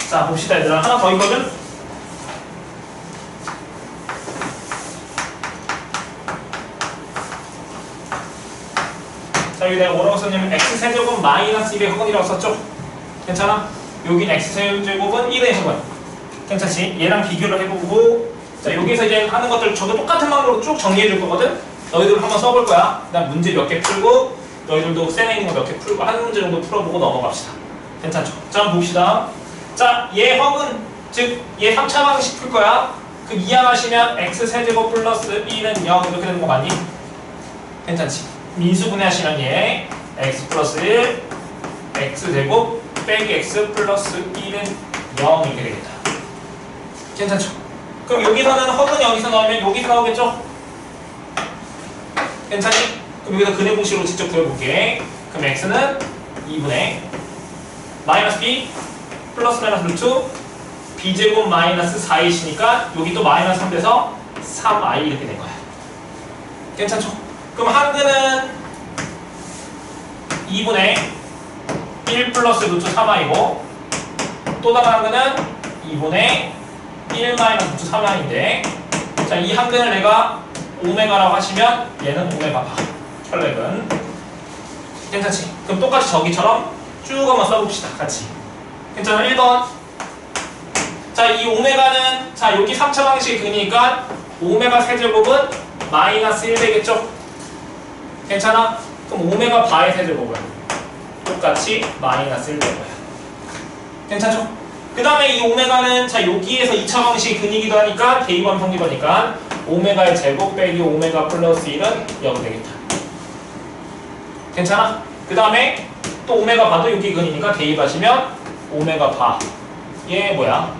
자, 봅시다, 얘들아. 하나 더 있거든? 자, 여기 내가 뭐라고 썼냐면 x세제곱은 마이너스 1의 허근이라고 썼죠? 괜찮아? 여긴 x세제곱은 1의 허근. 괜찮지? 얘랑 비교를 해보고, 자, 여기서 이제 하는 것들 저도 똑같은 방법으로 쭉 정리해 줄 거거든? 너희들 한번 써볼 거야. 그다음 문제 몇 개 풀고, 너희들도 쌤에 있는 거 몇 개 풀고, 한 문제 정도 풀어보고 넘어갑시다. 괜찮죠? 자, 한번 봅시다. 자, 얘 허근, 즉, 얘 3차 방식 풀 거야. 그 이항하시면 x세제곱 플러스 1은 0 이렇게 되는 거 맞니? 괜찮지? 민수분해하시면 얘 x 플러스 1, x제곱 빼기 x 플러스 1은 0 이렇게 되겠다. 괜찮죠? 그럼 여기서는 허근 여기서 나오면 여기서 나오겠죠? 괜찮니? 그럼 여기서 근해 공식으로 직접 구해볼게. 그럼 x는 2분의 마이너스 b 플러스 마이너스 루트 b제곱 마이너스 4이시니까 여기 또 마이너스 3 돼서 3i 이렇게 된 거야. 괜찮죠? 그럼 한근은 2분의 1 플러스 루트 3i고 또 다른 한근은 2분의 1 마이너스 루트 3i인데 자, 이 한근을 내가 오메가라고 하시면 얘는 오메가 바 혈액은 괜찮지? 그럼 똑같이 저기처럼 쭉 한번 써봅시다. 같이 괜찮아? 1번 자, 이 오메가는 자, 여기 3차 방식의 근이니까 오메가 세제곱은 마이너스 1 되겠죠? 괜찮아? 그럼 오메가 바의 세제곱은 똑같이 마이너스 1 되고요. 괜찮죠? 그 다음에 이 오메가는 자, 여기에서 2차 방식의 근이기도 하니까 대입하면 성립하니까 오메가의 제곱 빼기 오메가 플러스 1은 0이 되겠다. 괜찮아? 그 다음에 또 오메가 바도 여기 근이니까 대입하시면 오메가 바 얘 뭐야?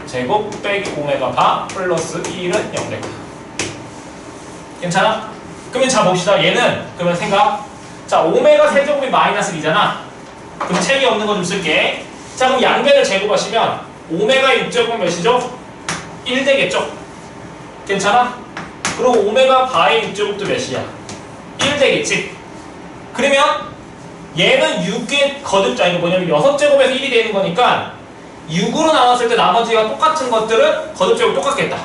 제곱 빼기 오메가 바 플러스 1은 0 되고요. 괜찮아? 그러면 자 봅시다. 얘는 그러면 생각 자, 오메가 세제곱이 마이너스 2잖아. 그럼 책이 없는 거 좀 쓸게. 자, 그럼 양변을 제곱하시면 오메가 6제곱 몇이죠? 1 되겠죠? 괜찮아? 그리고 오메가 바의 6제곱도 몇이야? 1 되겠지? 그러면 얘는 6의 거듭자, 이거 뭐냐면 6제곱에서 1이 되는 거니까 6으로 나눴을 때 나머지가 똑같은 것들은 거듭제곱 똑같겠다.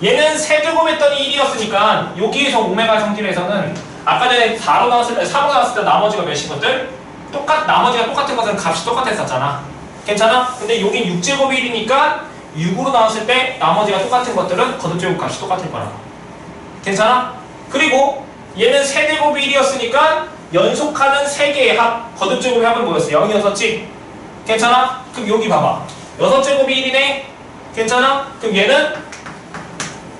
얘는 세제곱 했더니 1이었으니까 여기에서 오메가 성질에서는 아까 전에 4로 나왔을 때 4로 나왔을 때 나머지가 몇인 것들? 나머지가 똑같은 것은 값이 똑같았었잖아. 괜찮아? 근데 여긴 6제곱이 1이니까 6으로 나왔을 때 나머지가 똑같은 것들은 거듭제곱 값이 똑같을 거라고. 괜찮아? 그리고 얘는 세제곱이 1이었으니까 연속하는 3개의 합, 거듭제곱의 합은 뭐였어? 0이었었지? 괜찮아? 그럼 여기 봐봐. 6제곱이 1이네? 괜찮아? 그럼 얘는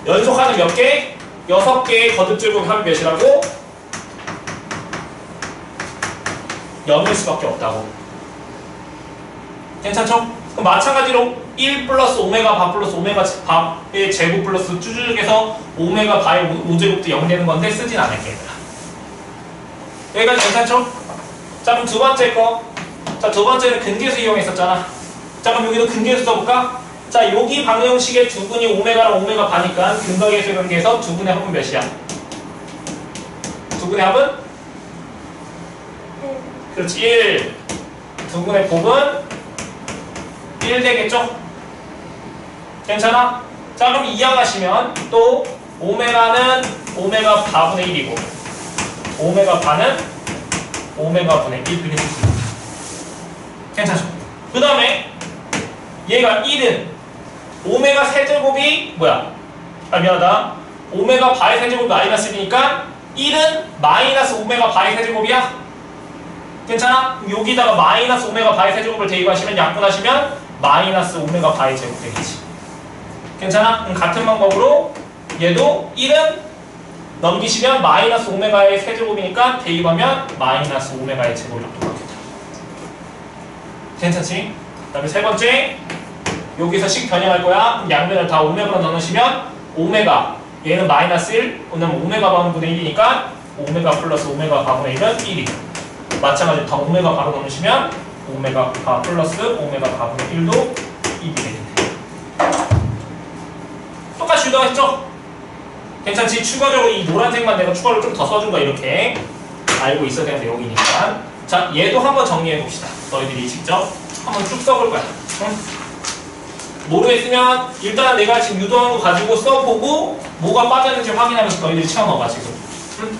연속하는 몇 개? 6개의 거듭제곱 합이 몇이라고? 0일 수밖에 없다고. 괜찮죠? 그럼 마찬가지로 1 플러스 오메가 바 플러스 오메가 바의 제곱 플러스 쭈쭈쭈에서 오메가 바의 5제곱도 0 되는 건데 쓰진 않을게, 얘들아. 여기까지 괜찮죠? 자, 그럼 두 번째 거. 자, 두 번째는 근계수 이용했었잖아. 자, 그럼 여기도 근계수 써볼까? 자, 여기 방정식의 두 분이 오메가랑 오메가 바니까 근각계수의 관계에서 두 분의 합은 몇이야? 두 분의 합은? 그렇지, 1. 두 분의 곱은 1 되겠죠? 괜찮아? 자, 그럼 이항하시면 또 오메가는 오메가 바분의 1이고 오메가 바는 오메가 분의 1 이렇게 쓸 수 있습니다. 괜찮죠? 그 다음에 얘가 1은 오메가 세제곱이 뭐야? 아, 미안하다. 오메가 바의 세제곱 마이너스 1이니까 1은 마이너스 오메가 바의 세제곱이야? 괜찮아? 여기다가 마이너스 오메가 바의 세제곱을 대입하시면 약분하시면 마이너스 오메가 바의 제곱 되겠지. 괜찮아? 같은 방법으로 얘도 1은 넘기시면 마이너스 오메가의 세제곱이니까 대입하면 마이너스 오메가의 제곱이랑 똑같겠다. 괜찮지? 그 다음에 세 번째 여기서 식 변형할 거야. 그럼 양면을 다 오메가로 나누시면 오메가 얘는 마이너스 1 왜냐면 오메가 바분의 1이니까 오메가 플러스 오메가 바분의 1은 1이 마찬가지로 다 오메가 바로 넣으시면 오메가 바 플러스 오메가 바분의 1도 2이 되겠네. 똑같이 유도했죠? 괜찮지? 추가적으로 이 노란색만 내가 추가로 좀 더 써준 거 이렇게 알고 있어야 되는 내용이니까. 자, 얘도 한번 정리해 봅시다. 너희들이 직접. 한번 쭉 써볼 거야. 응? 모르겠으면 일단 내가 지금 유도한 거 가지고 써보고 뭐가 빠졌는지 확인하면서 너희들이 채워넣어봐 지금. 응?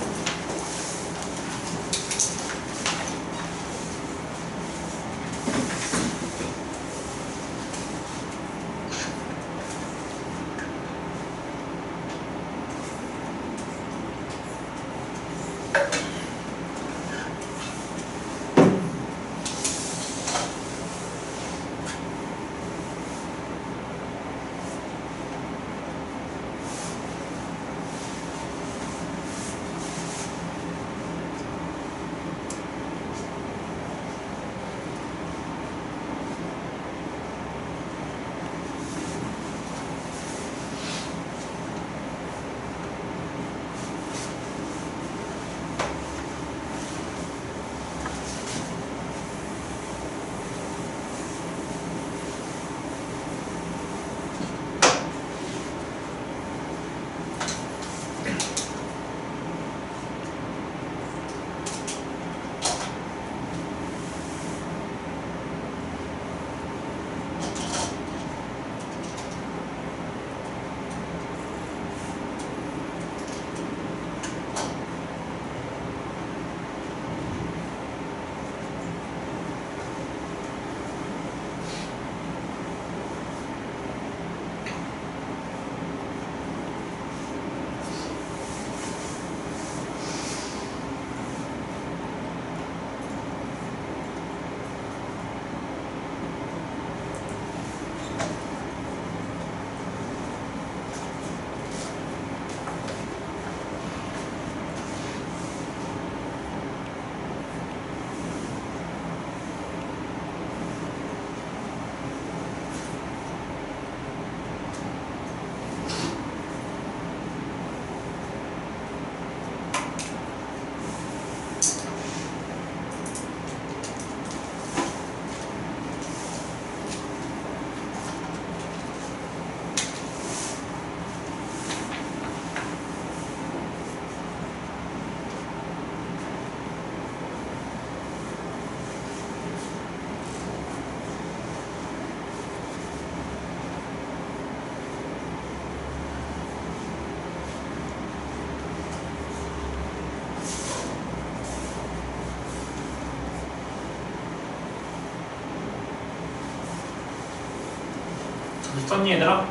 썼니 얘들아?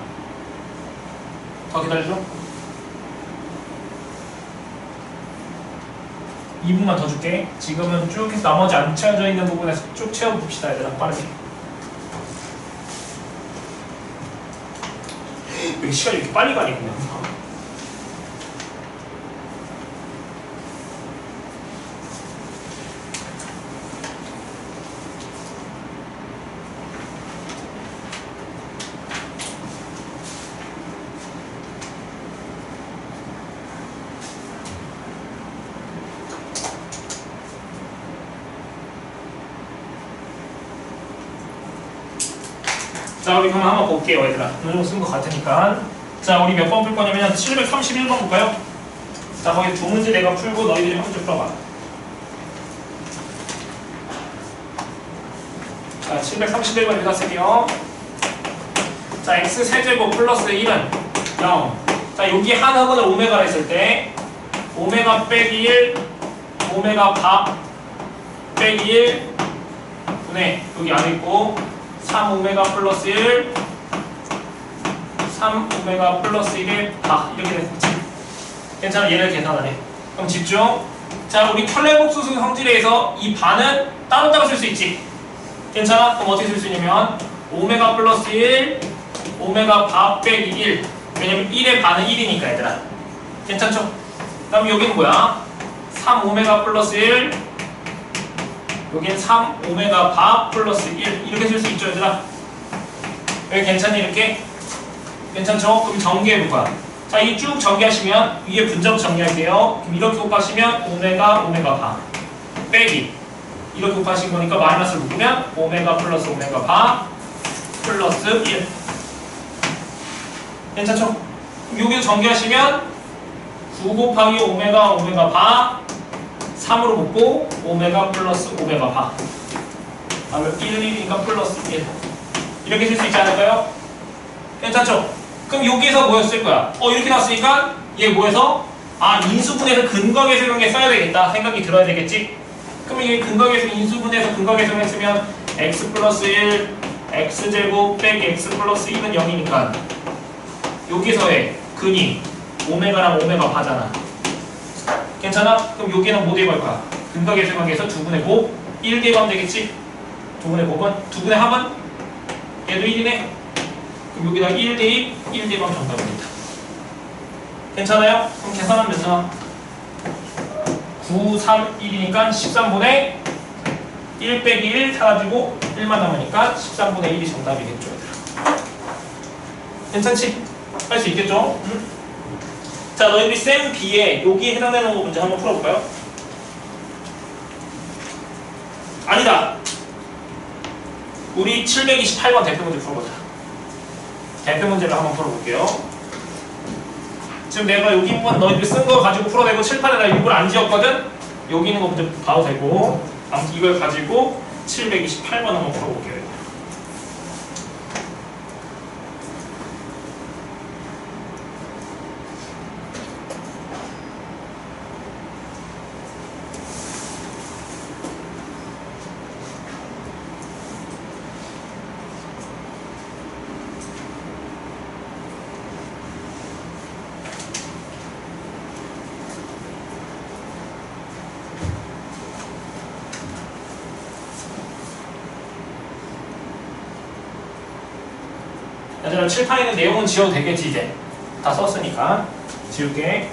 더 기다려줘. 2분만 더 줄게. 지금은 쭉 해서 나머지 안 채워져 있는 부분에서 쭉 채워봅시다 얘들아. 빠르게. 왜 시간이 이렇게 빨리 가니 그냥. 자, 우리 그럼 한번 볼게요, 얘들아. 어느 정도 쓴 것 같으니까. 자, 우리 몇 번 풀 거냐면 731번 볼까요? 자, 거기 두 문제 내가 풀고 너희들이 한 문제 풀어봐. 자, 731번 여기다 쓸게요. 자, x 세제곱 플러스 1은 0. 자, 여기 한 흑은을 오메가로 했을 때 오메가 빼기 1, 오메가 바 빼기 1 분의 여기 안에 있고 3오메가 플러스 1, 3오메가 플러스 1의 바 이렇게 됐지. 괜찮아, 얘를 계산하래. 그럼 집중. 자, 우리 켤레복수수 성질에서 이 바는 따로따로 쓸 수 있지. 괜찮아? 그럼 어떻게 쓸 수 있냐면 오메가 플러스 1, 오메가 바 빼기 1. 왜냐면 1의 바는 1이니까 얘들아. 괜찮죠? 그럼 여기는 뭐야? 3오메가 플러스 1, 여긴 3오메가 바 플러스 1 이렇게 쓸 수 있죠 얘들아? 여기 괜찮니 이렇게? 괜찮죠? 그럼 정리해볼 거야. 자, 이 쭉 정리하시면 위에 분점 정리할게요. 그럼 이렇게 곱하시면 오메가 바 빼기 이렇게 곱하신 거니까 마이너스를 묶으면 오메가 플러스 오메가 바 플러스 1 괜찮죠? 그럼 여기서 정리하시면 9 곱하기 오메가 바 3으로 묶고 오메가 플러스 오메가 바 1, 1이니까 플러스 1 이렇게 쓸 수 있지 않을까요? 괜찮죠? 그럼 여기에서 뭐였을 거야? 이렇게 나왔으니까 얘 뭐해서? 인수분해에서 근거계수형에 써야 되겠다 생각이 들어야 되겠지? 그럼 이게 근거계수 인수분해에서 근거계수형 했으면 x 플러스 1 x제곱 빼기 x 플러스 1은 0이니까 여기서의 근이 오메가랑 오메가 바잖아. 괜찮아? 그럼 여기는 뭐 대입할 거야? 근거계수형에서 2분의 곱 1 대입하면 되겠지? 2분의 곱은 2분의 합은 얘도 1이네. 그럼 여기다 1 대입 1 대입하면 정답입니다. 괜찮아요? 그럼 계산하면 몇 나와? 9, 3, 1이니까 13분의 1 빼기 1 사라지고 1만 남으니까 13분의 1이 정답이겠죠. 괜찮지? 할 수 있겠죠? 응? 자, 너희들이 쌤 B에 여기에 해당되는 거 문제 한번 풀어볼까요? 아니다. 우리 728번 대표 문제 풀어보자. 대표 문제를 한번 풀어볼게요. 지금 내가 여기 부분 너희들이 쓴 거 가지고 풀어내고 칠판에다 일부러 안 지웠거든? 여기 있는 거 먼저 봐도 되고 아무튼 이걸 가지고 728번 한번 풀어볼게요. 얘들아 칠판에 있는 내용은 지워도 되겠지 이제 다 썼으니까 지울게.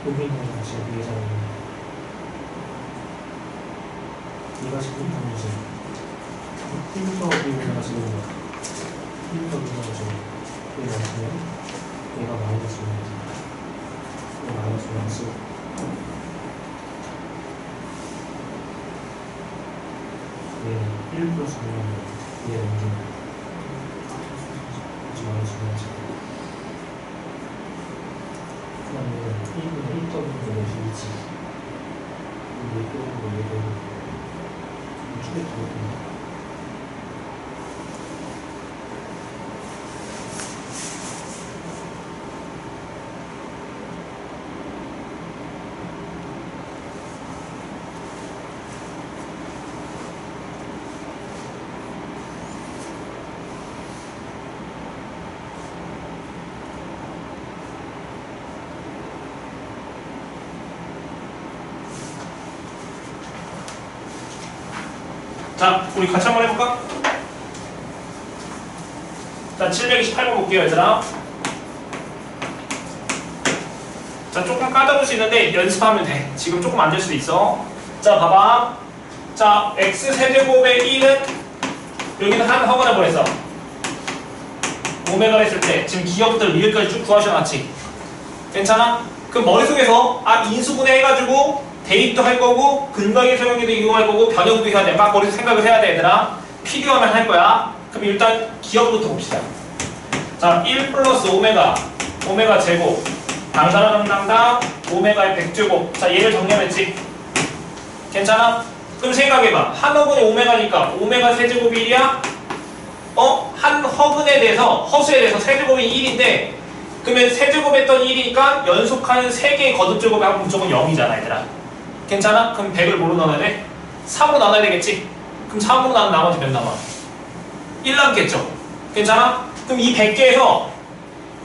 고민을 지금 예상합니다. 얘가 지금 단무지. 힘더비가 지금 힘더비가 지금 얘가 맞으면 얘가 마이너스 1입니다. 얘가 마이너스 1. 얘는 1 플러스 1이면 얘는 이제 마이너스 1. 그 다음에 1분의 1더비는 여기 있지. 얘도 얘도 이쪽에 들어오고 자, 우리 같이 한번 해볼까? 자, 728번 볼게요, 얘들아. 자, 조금 까다로울 수 있는데 연습하면 돼. 지금 조금 안 될 수도 있어. 자, 봐봐. 자, x세제곱의 1은 여기는 한 허가를 보냈어. 오메가를 했을 때 지금 기억부터 미래까지 쭉 구하셔놨지. 괜찮아? 그럼 머릿속에서 인수분해 해가지고 대입도 할 거고 근거의 소용도 이용할 거고 변형도 해야 돼. 막 머릿속 생각을 해야 돼, 얘들아. 필요하면 할 거야. 그럼 일단 기억부터 봅시다. 자, 1 플러스 오메가 제곱 당사라당당 오메가의 100제곱. 자, 얘를 정리했지. 괜찮아? 그럼 생각해봐. 한 호분이 오메가니까 오메가 세제곱이 1이야? 한 허근에 대해서 허수에 대해서 세제곱이 1인데 그러면 세제곱했던 1이니까 연속하는 3개의 거듭제곱의 합은 무조건 0이잖아 얘들아. 괜찮아? 그럼 100을 뭐로 나눠야 돼? 3으로 나눠야 되겠지? 그럼 3으로 나눈 나머지 몇 남아? 1 남겠죠? 괜찮아? 그럼 이 100개에서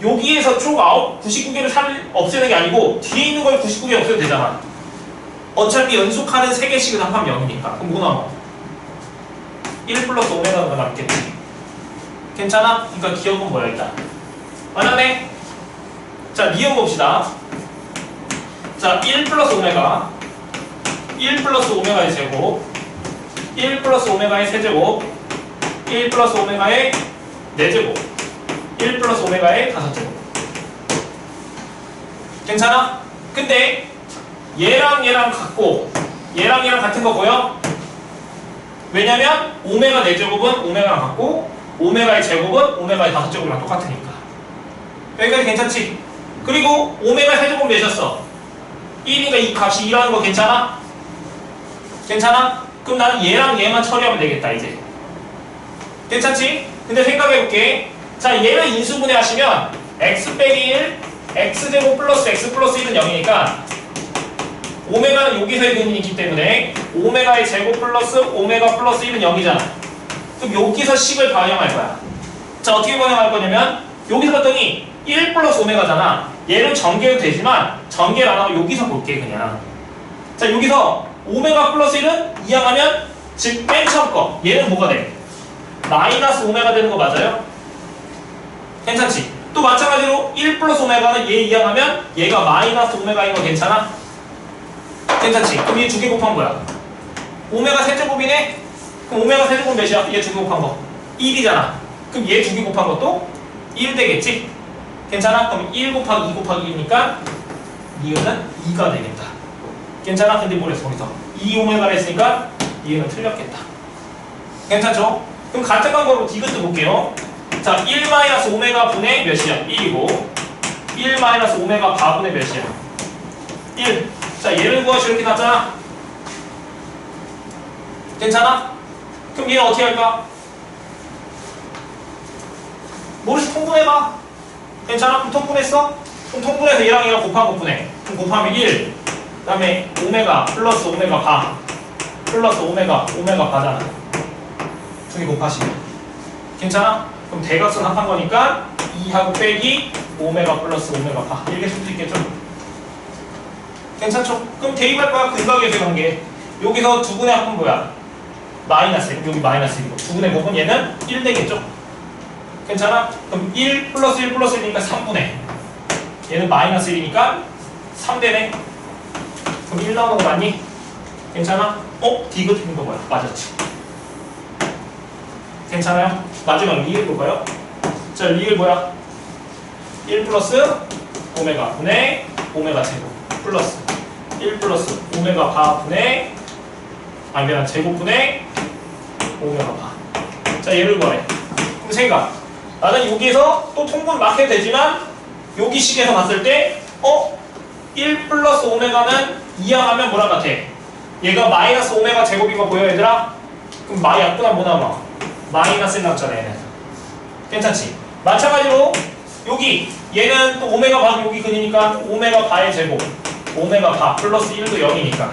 여기에서 쭉 99개를 없애는 게 아니고 뒤에 있는 걸 99개 없애도 되잖아. 어차피 연속하는 3개씩을 합하면 0이니까. 그럼 뭐 남아? 1 플러스 오메가가 남겠지. 괜찮아? 그러니까 기억은 뭐야 일단? 맞았네? 자, 미음 봅시다. 자, 1 플러스 오메가 1 플러스 오메가의 제곱 1 플러스 오메가의 세제곱 1 플러스 오메가의 4제곱 1 플러스 오메가의 5제곱. 괜찮아? 근데 얘랑 얘랑 같고 얘랑 얘랑 같은 거 보여? 왜냐면 오메가 4제곱은 오메가랑 같고 오메가의 제곱은 오메가의 5제곱이랑 똑같으니까. 여기까지 괜찮지? 그리고 오메가 세제곱 몇이었어? 1이니까 이 값이 2라는 거 괜찮아? 괜찮아? 그럼 나는 얘랑 얘만 처리하면 되겠다 이제. 괜찮지? 근데 생각해볼게. 자, 얘를 인수분해 하시면 x 빼기 1 x제곱 플러스 x 플러스 1은 0이니까 오메가는 여기서의 근인이기 때문에 오메가의 제곱 플러스 오메가 플러스 1은 0이잖아. 그럼 여기서 10을 반영할 거야. 자, 어떻게 반영할 거냐면 여기서 봤더니 1 플러스 오메가잖아. 얘는 전개도 되지만 전개를 안 하고 여기서 볼게 그냥. 자, 여기서 오메가 플러스 1은 이항하면 즉 맨 처음 거 얘는 뭐가 돼? 마이너스 오메가 되는 거 맞아요? 괜찮지? 또 마찬가지로 1 플러스 오메가는 얘 이항하면 얘가 마이너스 오메가인 거 괜찮아? 괜찮지? 그럼 얘 2개 곱한 거야. 오메가 세제곱이네? 그럼 오메가 세제곱 몇이야? 얘 2개 곱한 거 1이잖아. 그럼 얘 2개 곱한 것도 1 되겠지? 괜찮아? 그럼 1 곱하기 2 곱하기 1이니까 이거는 2가 되겠다. 괜찮아? 근데 뭐랬어 거기서 2오메가를 했으니까 이거는 틀렸겠다. 괜찮죠? 그럼 같은 방법으로 디귿도 볼게요. 자, 1 마이너스 오메가 분의 몇이야? 1이고 1 마이너스 오메가 바분의 몇이야? 1. 자, 얘를 구하시 이렇게 났잖아. 괜찮아? 그럼 얘는 어떻게 할까? 모르시 통분해봐. 괜찮아? 그럼 통분했어? 그럼 통분해서 얘랑 얘랑 곱한 것분해. 그럼 곱하면 1. 그 다음에 오메가 플러스 오메가 바 플러스 오메가 바잖아. 2개 곱하시면 괜찮아? 그럼 대각선 합한 거니까 2하고 빼기 오메가 플러스 오메가 바 이렇게 쓸 수 있겠죠? 괜찮죠? 그럼 대입할 거야. 근각의 관계. 여기서 2분의 합은 뭐야? 마이너스 1. 여기 마이너스 1이고 2분의 곱은 얘는 1 되겠죠? 괜찮아? 그럼 1 플러스 1 플러스 1이니까 3분의 얘는 마이너스 1이니까 3되네. 그럼 1 나오는 거 맞니? 괜찮아? 디귿인 거 뭐야? 맞았지? 괜찮아요? 마지막 리을 볼까요? 자, 리을 뭐야? 1 플러스 오메가 분의 오메가 제곱 플러스 1 플러스 오메가 바 분의 아니면 제곱 분의 오메가 바. 자, 얘를 구하래. 그럼 생각. 나는 여기에서 또 통분 막 해도 되지만 여기 식에서 봤을 때 1 플러스 오메가는 이항하면 뭐랑 같아? 얘가 마이너스 오메가 제곱인 거 보여 얘들아? 그럼 약분하면 뭐 남아? 마이너스 1 남잖아 얘는. 괜찮지? 마찬가지로 여기 얘는 또 오메가 바는 여기 근이니까 오메가 바의 제곱 오메가 바 플러스 1도 0이니까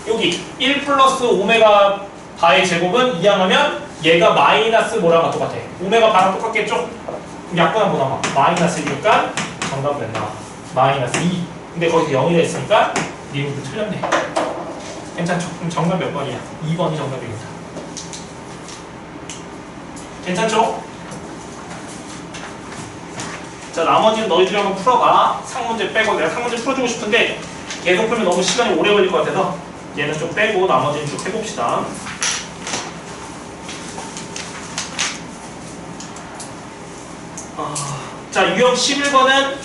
여기 1 플러스 오메가 바의 제곱은 이항하면 얘가 마이너스 뭐랑 똑같아? 오메가 바랑 똑같겠죠? 그럼 약분하면 뭐 남아? 마이너스 1이니까 정답 몇 나와? 마이너스 2. 근데 거기서 0이 됐으니까 니은도 틀렸네. 괜찮죠? 그럼 정답 몇 번이야? 2번이 정답이겠다. 괜찮죠? 자, 나머지는 너희들이 한번 풀어봐. 상문제 빼고. 내가 상문제 풀어주고 싶은데 계속 풀면 너무 시간이 오래 걸릴 것 같아서 얘는 좀 빼고 나머지는 쭉 해봅시다. 자, 유형 11번은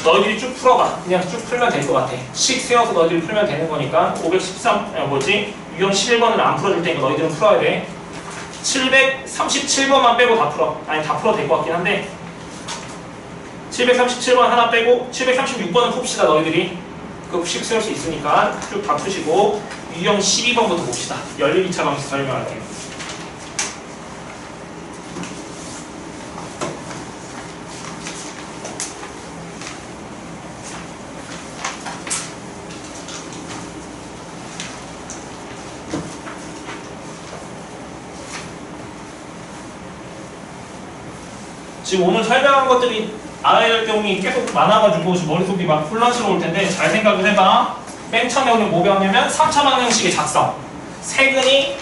너희들이 쭉 풀어봐. 그냥 쭉 풀면 될 것 같아. 식 세워서 너희들이 풀면 되는 거니까 513, 유형 11번은 안 풀어줄 테니까 너희들은 풀어야 돼. 737번만 빼고 다 풀어. 아니, 다 풀어도 될 것 같긴 한데 737번 하나 빼고 736번은 풉시다. 너희들이 그 식 세울 수 있으니까 쭉 다 푸시고 유형 12번부터 봅시다. 열립 2차 방식 설명할게요. 지금 오늘 설명한 것들이 알아야 될 경우이 계속 많아가지고 지금 머릿속이 막 혼란스러울 텐데 잘 생각을 해봐. 맨 처음에 우리 뭐 배웠냐면 3차 방정식의 작성. 세근이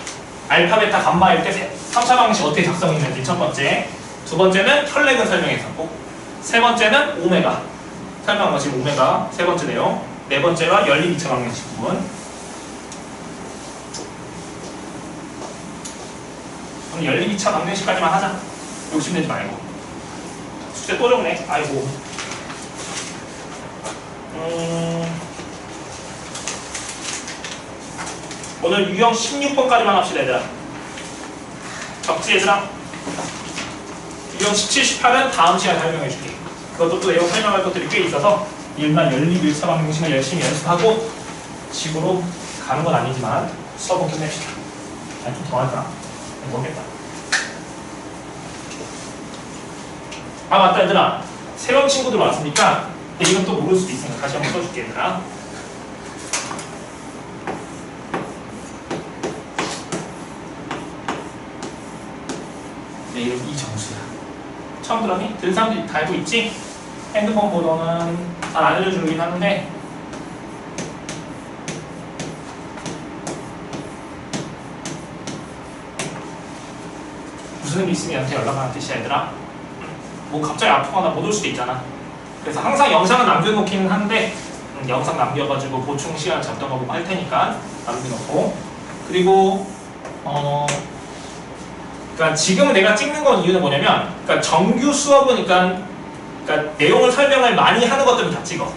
알파, 베타, 감마일 때 3차 방정식 어떻게 작성했는지 첫 번째. 두 번째는 혈렉은 설명했었고, 세 번째는 오메가. 설명한 거 지금 오메가 세 번째 내용. 네 번째가 연립 2차 방정식 부분. 그럼 연립 2차 방정식까지만 하자. 욕심내지 말고. 숙제 또 적네. 아이고. 오늘 유형 16번까지만 합시다, 얘들아. 적지, 얘들아. 유형 17, 18은 다음 시간에 설명해 줄게. 그것도 또 내용 설명할 것들이 꽤 있어서 일단 연립 1차 방정식을 열심히 연습하고 식으로 가는 건 아니지만 수업은 끝냅시다. 아니, 좀 더 할까? 모르겠다. 아, 맞다, 얘들아. 새로운 친구들 왔으니까 이건 또 모를 수도 있으니까 다시 한번 써줄게, 얘들아. 내 이름 이정수야. 처음 들었니? 들은 사람들이 다 알고 있지? 핸드폰 번호는 잘 안 알려주긴 하는데 무슨 일 있으면 나한테 연락하는 뜻이야, 얘들아. 뭐 갑자기 아프거나 못 올 수도 있잖아. 그래서 항상 영상은 남겨놓기는 한데 영상 남겨가지고 보충 시간 잡동하고 할 테니까 남겨놓고. 그리고 그러니까 지금 내가 찍는 건 이유는 뭐냐면, 그러니까 정규 수업은 그러니까 내용을 설명을 많이 하는 것들은 다 찍어.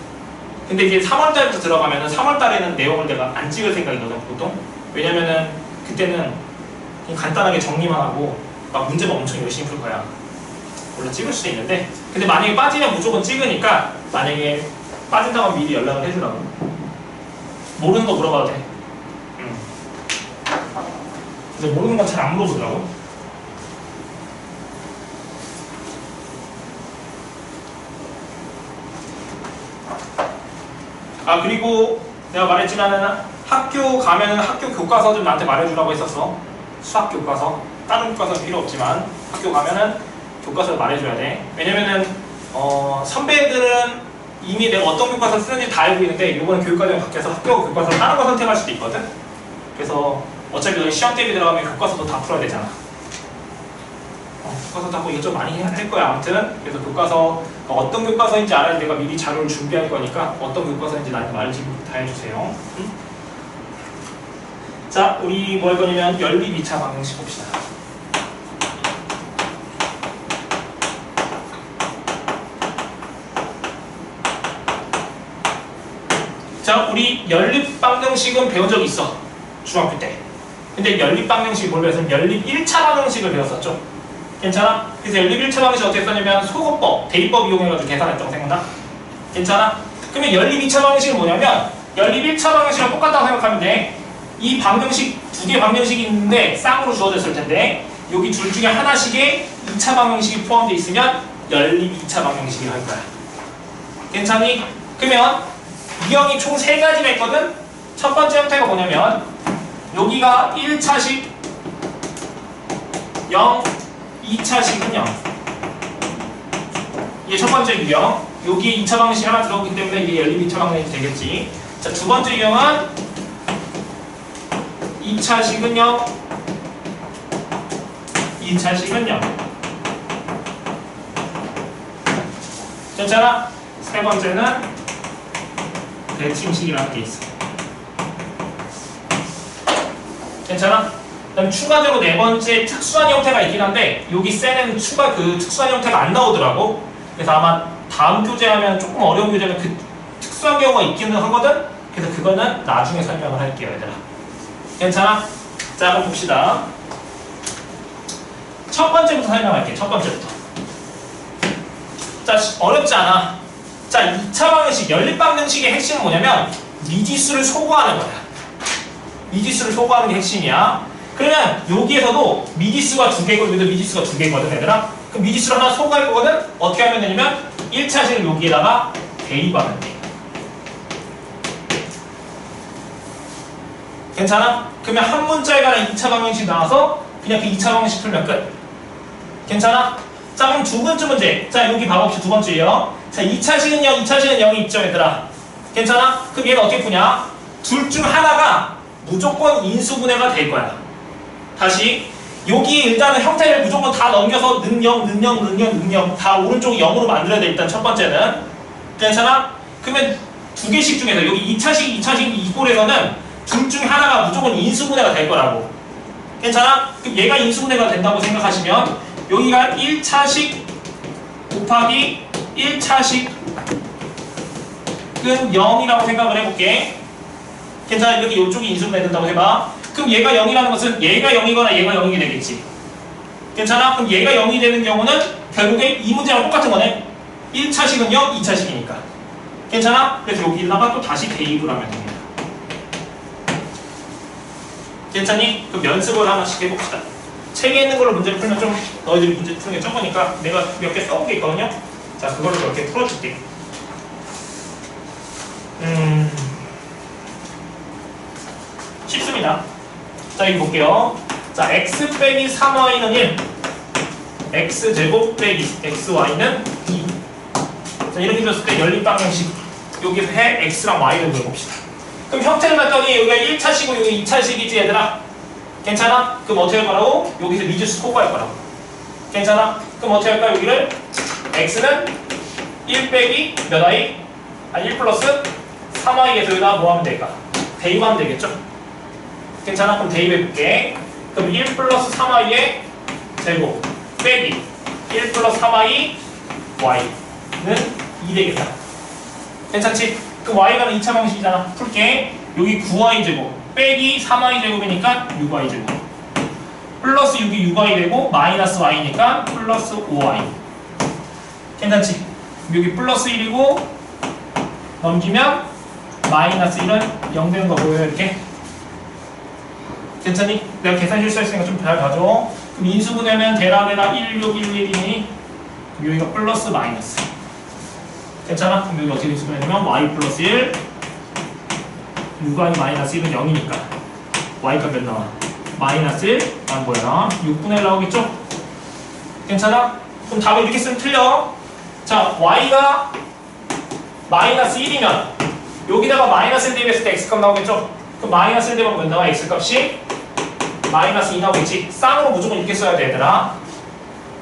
근데 이제 3월달부터 들어가면은 3월달에는 내용을 내가 안 찍을 생각이거든 보통. 왜냐면은 그때는 그냥 간단하게 정리만 하고 막 문제만 엄청 열심히 풀 거야. 물론 찍을 수도 있는데, 근데 만약에 빠지면 무조건 찍으니까 만약에 빠진다고 하면 미리 연락을 해주라고. 모르는 거 물어봐도 돼. 근데 모르는 건 잘 안 물어보더라고. 아, 그리고 내가 말했지만은 학교 가면은 학교 교과서 좀 나한테 말해주라고 했었어. 수학 교과서. 다른 교과서는 필요 없지만 학교 가면은 교과서를 말해줘야 돼. 왜냐면은 선배들은 이미 내가 어떤 교과서 쓰는지 다 알고 있는데 이번에 교육과정이 바뀌어서 학교 교과서 다른 거 선택할 수도 있거든. 그래서 어차피 너희 시험 대비 들어가면 교과서도 다 풀어야 되잖아. 교과서 다 뭐 이것저것 많이 할 거야. 아무튼 그래서 교과서 어떤 교과서인지 알아야 내가 미리 자료를 준비할 거니까 어떤 교과서인지 나한테 말을 지금 다 해주세요. 응? 자, 우리 뭐 할 거냐면 연립 2차 방정식 봅시다. 자, 우리 연립 방정식은 배운 적 있어. 중학교 때. 근데 연립 방정식이 뭘 배웠으면 연립 1차 방정식을 배웠었죠. 괜찮아? 그래서 연립 1차 방정식 어떻게 썼냐면 소거법, 대입법 이용해가지고 계산했던 거 생각나? 괜찮아? 그러면 연립 2차 방정식은 뭐냐면 연립 1차 방정식이랑 똑같다고 생각하면 돼. 이 방정식, 두 개 방정식이 있는데 쌍으로 주어졌을 텐데 여기 둘 중에 하나씩의 2차 방정식이 포함되어 있으면 연립 2차 방정식이 할 거야. 괜찮니? 그러면 유형이 총 3가지가 있거든? 첫 번째 형태가 뭐냐면 여기가 1차식 0, 2차식은 0. 이게 첫 번째 유형. 여기 2차 방정식 하나 들어오기 때문에 이게 연립 2차 방정식이 되겠지. 자, 두 번째 유형은 2차식은 0, 2차식은 0. 괜찮아? 세 번째는 대칭식이라는 게 있어. 괜찮아? 그다음 추가적으로 네 번째 특수한 형태가 있긴 한데 여기 셀은 특수한 형태가 안 나오더라고. 그래서 아마 다음 교재하면 조금 어려운 교재는 그 특수한 경우가 있기는 하거든. 그래서 그거는 나중에 설명을 할게요, 얘들아. 괜찮아? 자, 그럼 봅시다. 첫 번째부터 설명할게. 첫 번째부터. 자, 어렵지 않아. 자, 2차 방정식, 연립 방정식의 핵심은 뭐냐면 미지수를 소거하는 거야. 미지수를 소거하는 게 핵심이야. 그러면 여기에서도 미지수가 2개고 여기도 미지수가 2개거든, 얘들아. 그럼 미지수를 하나 소거할 거거든? 어떻게 하면 되냐면 1차식을 여기에다가 대입하면 돼. 괜찮아? 그러면 한 문자에 관한 2차 방정식 나와서 그냥 그 2차 방정식 풀면 끝. 괜찮아? 자, 그럼 두 번째 문제. 자, 여기 봐봅시다. 두 번째예요. 자, 2차식은 0, 2차식은 0이 있죠, 얘들아. 괜찮아? 그럼 얘는 어떻게 푸냐? 둘 중 하나가 무조건 인수분해가 될 거야. 다시. 여기 일단은 형태를 무조건 다 넘겨서 능령 다 오른쪽 0으로 만들어야 돼. 일단 첫 번째는. 괜찮아? 그러면 두 개씩 중에서 여기 2차식, 2차식 이 꼴에서는 둘 중 하나가 무조건 인수분해가 될 거라고. 괜찮아? 그럼 얘가 인수분해가 된다고 생각하시면 여기가 1차식 곱하기 1차식은 0이라고 생각을 해볼게. 괜찮아? 이렇게 이쪽이 인수분해 된다고 해봐. 그럼 얘가 0이라는 것은 얘가 0이거나 얘가 0이 되겠지. 괜찮아? 그럼 얘가 0이 되는 경우는 결국에 이 문제랑 똑같은 거네. 1차식은 0, 2차식이니까. 괜찮아? 그래서 여기다가 또 다시 대입을 하면 됩니다. 괜찮니? 그럼 연습을 하나씩 해봅시다. 책에 있는 걸로 문제를 풀면 좀 너희들이 문제 푸는 게 적으니까 내가 몇 개 써온 게 있거든요. 자, 그걸로 몇 개 풀어줄게. 쉽습니다. 자, 여기 볼게요. 자, x 빼기 3y는 1, x제곱 빼기 xy는 2. 자, 이렇게 줬을 때 연립 방정식 여기서 해 x랑 y를 구해봅시다. 그럼 형태를 봤더니 여기가 1차식이고 여기 2차식이지 얘들아. 괜찮아? 그럼 어떻게 할 거라고? 여기서 미지수 꼽아할 거라고. 괜찮아? 그럼 어떻게 할까? 여기를 x는 1 빼기 몇 y? 1 플러스 3y에서 여기다 뭐 하면 될까? 대입하면 되겠죠? 괜찮아? 그럼 대입해볼게. 그럼 1 플러스 3y의 제곱 빼기 1 플러스 3y y는 2 되겠다. 괜찮지? 그럼 y가는 2차 방식이잖아. 풀게. 여기 9y 제곱 빼기 3y 제곱이니까 6y 제곱 플러스 6이 6y 되고 마이너스 y니까 플러스 5y. 괜찮지? 여기 플러스 1이고 넘기면 마이너스 1은 0 되는 거 보여요. 이렇게. 괜찮니? 내가 계산 실수했으니까 좀 잘 봐줘. 그럼 인수분해면 대략 1, 6, 1, 1이니 여기가 플러스 마이너스. 괜찮아? 그럼 여기 어떻게 인수분해냐면 y 플러스 1 6y 마이너스 1은 0이니까 y가 몇 나와? 마이너스 1? 난 뭐야? 6분의 1 나오겠죠? 괜찮아? 그럼 답을 이렇게 쓰면 틀려. 자, y가 마이너스 1이면 여기다가 마이너스 1 대입했을 때 x값 나오겠죠? 그럼 마이너스 1 대입하면 몇 나와? x값이 마이너스 2 나오겠지? 쌍으로 무조건 이렇게 써야 돼 얘들아.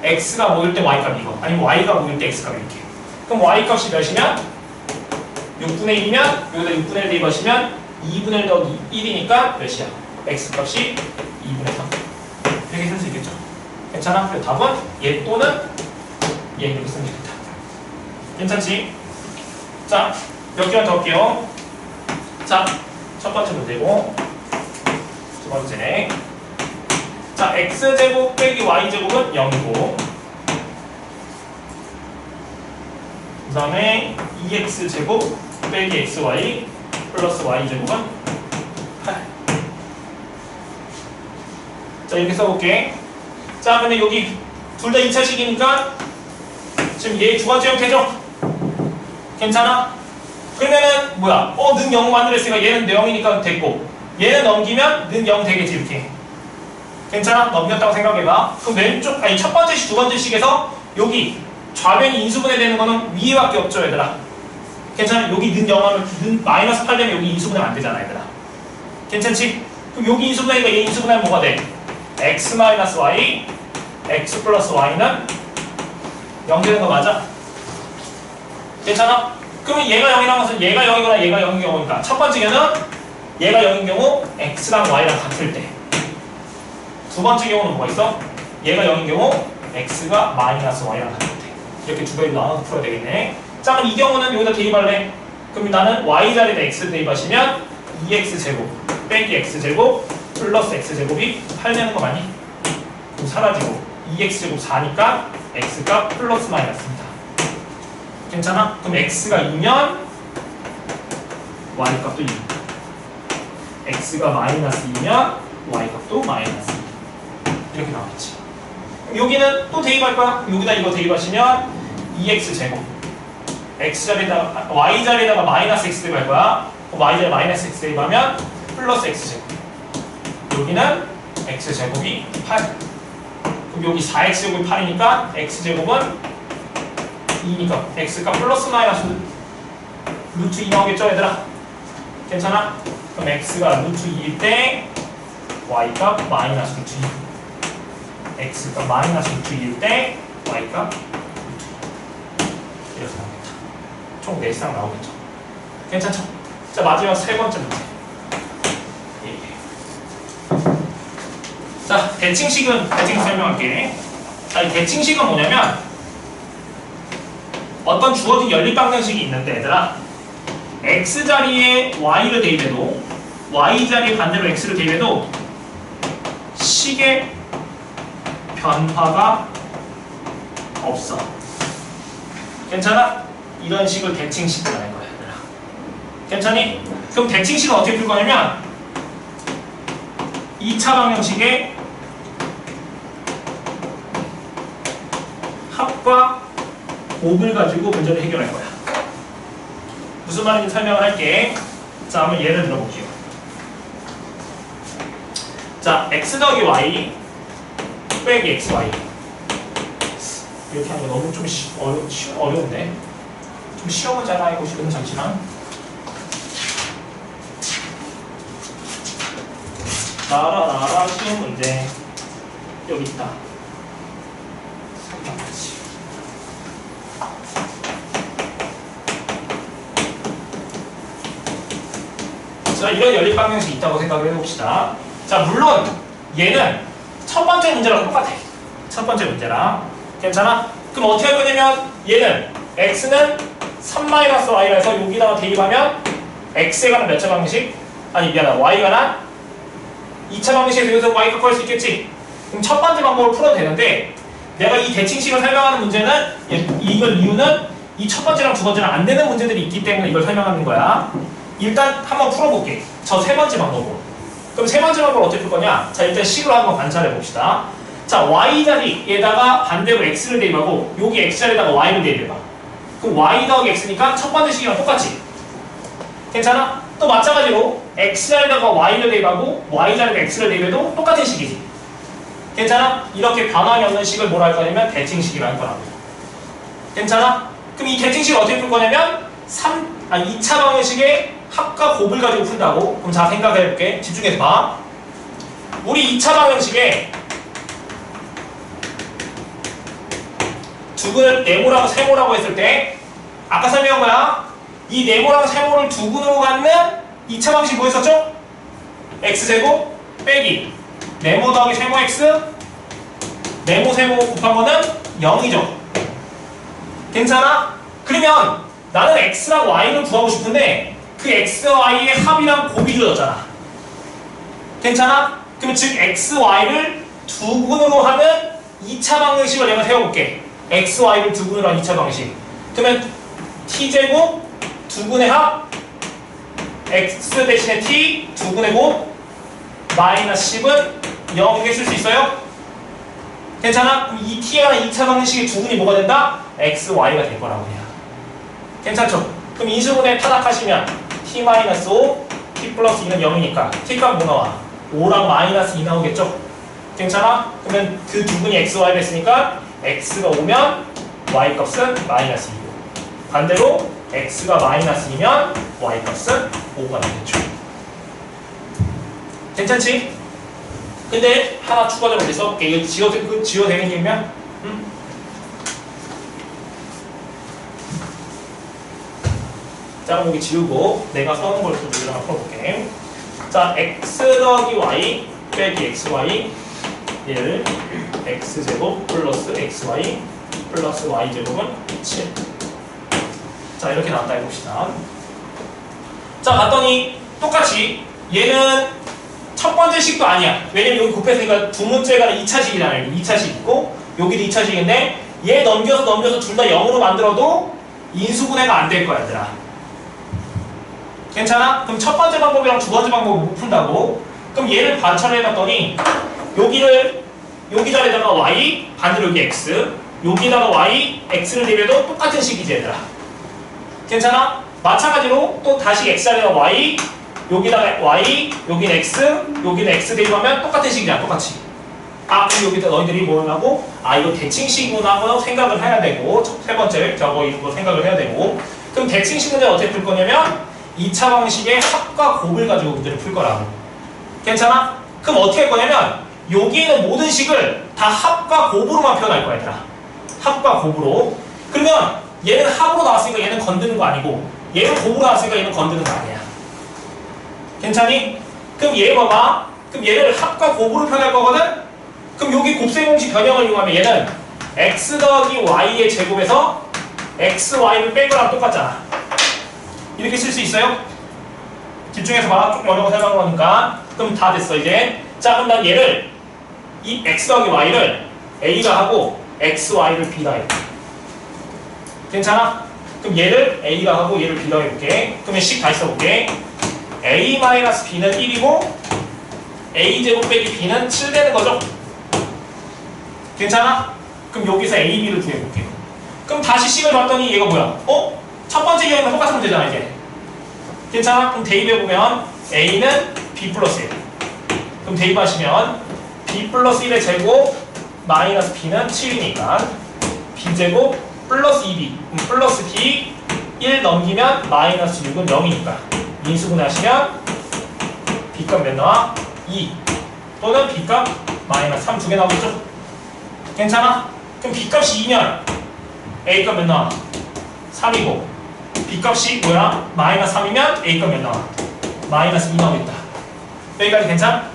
x가 모일 때 y값 이거 아니면 y가 모일 때 x값 이렇게. 그럼 y값이 몇이면? 6분의 1이면 여기다 6분의 1 대입하시면 2분의 1 더하기 1이니까 몇이야? x값이 2분의 3. 이렇게 쓸 수 있겠죠? 괜찮아? 그래서 답은 얘 또는 얘 이렇게 쓰면 되겠다. 괜찮지? 자, 몇 개만 더 할게요. 자, 첫 번째 문제고 두 번째. 자, x제곱 빼기 y제곱은 0이고 그 다음에 2x제곱 빼기 xy 플러스 y제곱은 8. 자, 이렇게 써볼게. 자, 근데 여기 둘 다 2차식이니까 지금 얘 두 번째 형태죠? 괜찮아? 그러면은 뭐야? 는 0 만들었으니까 얘는 0이니까 됐고 얘는 넘기면 는 0 되겠지 이렇게. 괜찮아? 넘겼다고 생각해봐. 그럼 왼쪽 첫 번째 식, 두 번째 식에서 여기 좌변이 인수분해 되는 거는 위에밖에 없죠 얘들아. 괜찮아? 여기 는 0 하면 는 마이너스 8 되면 여기 인수분해가 안 되잖아 얘들아. 괜찮지? 그럼 여기 인수분해니까 얘 인수분해하면 뭐가 돼? x 마이너스 y x 플러스 y는 0 되는 거 맞아? 괜찮아? 그러면 얘가 0이라는 것은 얘가 0이거나 얘가 0인 경우니까 첫 번째 경우는 얘가 0인 경우 x랑 y랑 같을 때. 두 번째 경우는 뭐가 있어? 얘가 0인 경우 x가 마이너스 y랑 같을 때. 이렇게 두 개로 나눠서 풀어야 되겠네. 자, 그럼 이 경우는 여기다 대입할래? 그럼 나는 y 자리에다 x 대입하시면 2x제곱 빼기 x제곱 플러스 x제곱이 8 되는 거 맞니? 그럼 사라지고 2x제곱 4니까 x가 플러스 마이너스입니다. 괜찮아? 그럼 x가 2면 y값도 2. x가 마이너스 2면 y값도 마이너스 2. 이렇게 나오겠지. 그럼 여기는 또 대입할 거야. 여기다 이거 대입하시면 2x제곱 x자리에다가 y자리에다가 마이너스 x 대입할 거야. 그럼 y자리에 마이너스 x 대입하면 플러스 x제곱. 여기는 x제곱이 8. 그럼 그럼 여기 4x제곱이 8이니까 x제곱은 2니까 x가 플러스 마이너스 루트 2 나오겠죠 얘들아? 괜찮아? 그럼 x가 루트 2일 때 y가 마이너스 루트 2, x가 마이너스 루트 2일 때 y가 루트 2 이렇게 나오겠다. 총 4쌍 나오겠죠. 괜찮죠? 자 마지막 세 번째 문제. 자 대칭식은 대칭 설명할게. 자 이 대칭식은 뭐냐면 어떤 주어진 연립방정식이 있는데 얘들아 x자리에 y를 대입해도 y자리에 반대로 x를 대입해도 식의 변화가 없어. 괜찮아? 이런 식을 대칭식이라고 할 거야 얘들아. 괜찮니? 그럼 대칭식은 어떻게 풀 거냐면 2차 방정식의 합과 곱을 가지고 문제를 해결할 거야. 무슨 말인지 설명을 할게. 자, 한번 예를 들어볼게요. 자, x 더하기 y 빼기 xy 이렇게 하는 거 너무 좀 어려운데 좀 쉬운 문제 하나 해보고 싶은데 잠시만. 나라 쉬운 문제 여기 있다. 자, 이런 연립방정식이 있다고 생각을 해봅시다. 자, 물론 얘는 첫 번째 문제랑 똑같아. 첫 번째 문제랑. 괜찮아? 그럼 어떻게 할 거냐면 얘는 x는 3-y라서 여기다가 대입하면 x에 관한 몇 차 방정식? 아니 미안하다. y에 관한 2차 방정식에서 여기서 y가 구할 수 있겠지? 그럼 첫 번째 방법을 풀어도 되는데 내가 이 대칭식을 설명하는 문제는 이걸 이유는 이 첫 번째랑 두 번째랑 안 되는 문제들이 있기 때문에 이걸 설명하는 거야. 일단 한번 풀어볼게. 저 세 번째 방법으로. 그럼 세 번째 방법을 어떻게 풀 거냐? 자, 일단 식으로 한번 관찰해 봅시다. 자, y자리에다가 반대로 x를 대입하고 여기 x자리에다가 y를 대입해봐. 그럼 y 더하기 x니까 첫 번째 식이랑 똑같지? 괜찮아? 또 마찬가지로 x자리에다가 y를 대입하고 y자리에다가 x를 대입해도 똑같은 식이지. 괜찮아? 이렇게 변함이 없는 식을 뭐라 할 거냐면 대칭식이라 할 거라고. 괜찮아? 그럼 이 대칭식을 어떻게 풀 거냐면 2차 방정식의 합과 곱을 가지고 푼다고? 그럼 자 생각해볼게. 집중해서 봐. 우리 2차 방정식에 두근을 네모라고 세모라고 했을 때 아까 설명한 거야. 이 네모랑 세모를 두근으로 갖는 2차 방식 뭐였었죠? x제곱 빼기 네모 더하기 세모 x 네모 세모 곱한 거는 0이죠. 괜찮아? 그러면 나는 x랑 y를 구하고 싶은데 그 x와 y의 합이랑 곱이 주어졌잖아. 괜찮아? 그러면 즉 x, y를 두근으로 하는 2차 방정식을 내가 세워볼게. x, y를 두근으로 하는 2차 방정식. 그러면 t제곱 두근의 합 x 대신에 t 두근의 곱 마이너스 10은 0 이렇게 쓸 수 있어요? 괜찮아? 그럼 이 t에 관한 2차 방정식의 두근이 뭐가 된다? x, y가 될 거라고 해요. 괜찮죠? 그럼 인수분해 타락하시면 t-5, t 플러스 2는 0이니까 t값 뭐 나와? 5랑 마이너스 2 나오겠죠? 괜찮아? 그러면 그 두근이 x, y 됐으니까 x가 5면 y 값은 마이너스 2고 반대로 x가 마이너스 2면 y 값은 5가 되겠죠. 괜찮지? 근데 하나 추가적으로 써볼게. 이거 지워되는 길면 자, 그럼 여기 지우고 내가 써놓은 걸 또 하나 풀어볼게. 자, x 더하기 y 빼기 xy 얘를 x제곱 플러스 xy 플러스 y제곱은 7. 자, 이렇게 나왔다 해봅시다. 자, 봤더니 똑같이 얘는 첫 번째 식도 아니야. 왜냐면 여기 곱했으니까 두 문제가 2차식이잖아요. 2차식 있고 여기도 2차식인데 얘 넘겨서 둘 다 0으로 만들어도 인수분해가 안 될 거야 얘들아. 괜찮아? 그럼 첫 번째 방법이랑 두 번째 방법을 못 푼다고? 그럼 얘를 관찰을 해봤더니 여기 자리에다가 y 반대로 여기 x 여기다가 y x를 대입해도 똑같은 식이지 얘들아. 괜찮아? 마찬가지로 또 다시 x자리에다가 y 여기다가 y 여기는 x 여기는 x 대입하면 똑같은 식이잖아. 똑같이. 그럼 여기다 너희들이 뭐라고? 이거 대칭식이구나 하고 생각을 해야 되고, 세 번째 저거 이거 생각을 해야 되고. 그럼 대칭식 문제는 어떻게 풀 거냐면 2차 방식의 합과 곱을 가지고 문제를 풀 거라고. 괜찮아? 그럼 어떻게 할 거냐면 여기에 있는 모든 식을 다 합과 곱으로만 표현할 거야, 얘들아. 합과 곱으로. 그러면 얘는 합으로 나왔으니까 얘는 건드는 거 아니고, 얘는 곱으로 나왔으니까 얘는 건드는 거 아니야. 괜찮니? 그럼 얘 봐봐. 그럼 얘를 합과 곱으로 표현할 거거든? 그럼 여기 곱셈 공식 변형을 이용하면 얘는 x 더하기 y의 제곱에서 xy를 뺀 거랑 똑같잖아. 이렇게 쓸 수 있어요? 집중해서 봐. 조금 어려운 생각을 하니까. 그럼 다 됐어, 이제. 자, 그럼 난 얘를, 이 x 더하기 y를 a가 하고 xy를 b가 해. 괜찮아? 그럼 얘를 a가 하고 얘를 b가 해볼게. 그러면 식 다시 써볼게. a-b는 1이고 a제곱 빼기 b는 7 되는 거죠? 괜찮아? 그럼 여기서 a, b를 구해볼게. 그럼 다시 식을 봤더니 얘가 뭐야? 첫 번째 경우랑 똑같은 문제잖아, 이제. 괜찮아? 그럼 대입해보면 a는 b 플러스 1. 그럼 대입하시면 b 플러스 1의 제곱 마이너스 b는 7이니까 b제곱 플러스 2b. 그럼 플러스 b 1 넘기면 마이너스 6은 0이니까 인수분해 하시면 b값 몇 나와? 2 또는 b값 마이너스 3 두 개 나오겠죠? 괜찮아? 그럼 b값이 2면 a값 몇 나와? 3이고 b값이 뭐야? 마이너스 3이면 a값 몇 나와? 마이너스 2 나오겠다. 여기까지 괜찮아?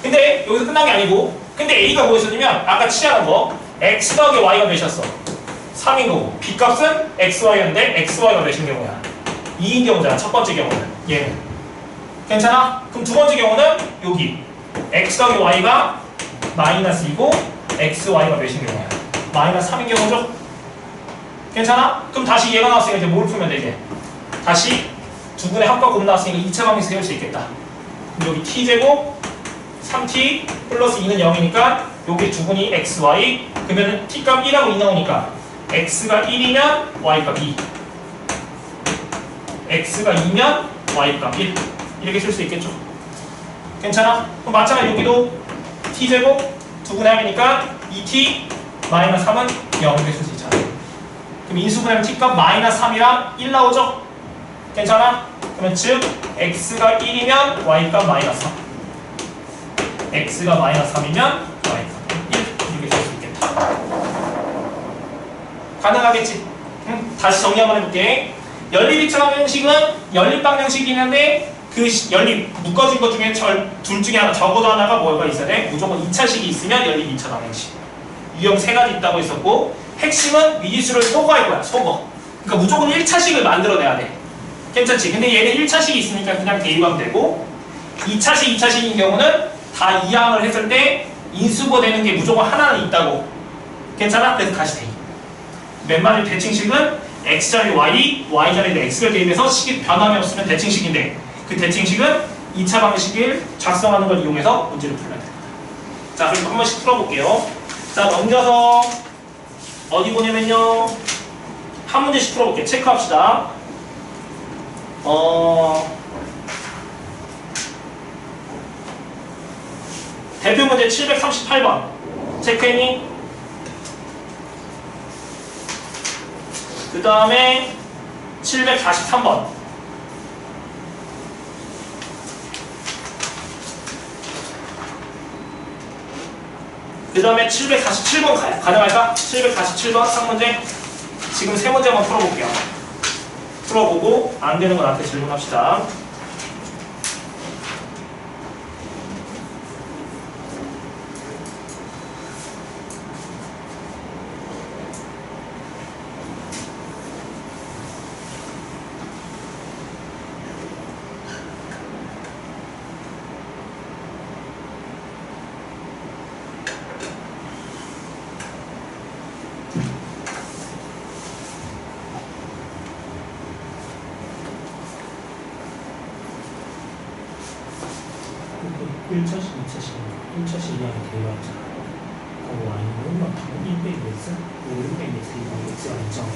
근데 여기서 끝난 게 아니고, 근데 a가 뭐였었냐면 아까 치자는 거 x 더하기 y가 몇이었어? 3인 거고 b값은 xy였는데 xy가 몇인 경우야? 2인 경우잖아. 첫 번째 경우는 얘는. 괜찮아? 그럼 두 번째 경우는 여기 x 더하기 y가 마이너스 2고 xy가 몇인 경우야? 마이너스 3인 경우죠? 괜찮아? 그럼 다시 얘가 나왔으니까 이제 뭘 풀면 돼, 이제? 다시 두 분의 합과 곱 나왔으니까 2차 방식 세울 수 있겠다. 그럼 여기 t제곱 3t 플러스 2는 0이니까 여기 두 분이 xy. 그러면 t값 1하고 2 나오니까 x가 1이면 y값 2, x가 2면 y값 1 이렇게 쓸 수 있겠죠? 괜찮아? 그럼 마찬가지로 여기도 t제곱 두 분의 합이니까 2t 마이너스 3은 0 이렇게 쓸 수 있잖아. 그럼 인수분해하면 t값 마이너스 3이랑 1 나오죠? 괜찮아? 그러면 즉 x가 1이면 y값 마이너스 3, x가 마이너스 3이면 y값 1 이렇게 쓸 수 있겠다. 가능하겠지? 응? 다시 정리 한번 해볼게. 연립 2차 방정식은 연립 방정식이긴 한데 그 연립 묶어준 것 중에 둘 중에 하나, 적어도 하나가 뭐가 있어야 돼? 무조건 2차식이 있으면 연립 2차 방정식. 유형 3가지 있다고 했었고, 핵심은 미지수를 소거할 거야. 소거. 그러니까 무조건 1차식을 만들어내야 돼. 괜찮지? 근데 얘는 1차식이 있으니까 그냥 대입하면 되고, 2차식, 2차식인 경우는 다 이항을 했을 때 인수분해되는 게 무조건 하나는 있다고. 괜찮아? 그래서 다시 대입. 맨 마지막 대칭식은 x자리 y, y자리에 x를 대입해서 식이 변함이 없으면 대칭식인데, 그 대칭식은 2차 방식을 작성하는 걸 이용해서 문제를 풀어야 됩니다. 자, 그럼 한 번씩 풀어볼게요. 자, 넘겨서 어디 보냐면요, 한 문제씩 풀어볼게요. 체크합시다. 대표 문제 738번 체크했니? 그 다음에 743번 그 다음에 747번 가능할까? 747번 상문제 지금 세 문제만 풀어볼게요. 풀어보고 안 되는 건 나한테 질문합시다. 그 1차식, 2차식, 1차식 이하의 대입하자. y는 막 1 빼기 x, 5 빼기 x, 이거 x가 2.5.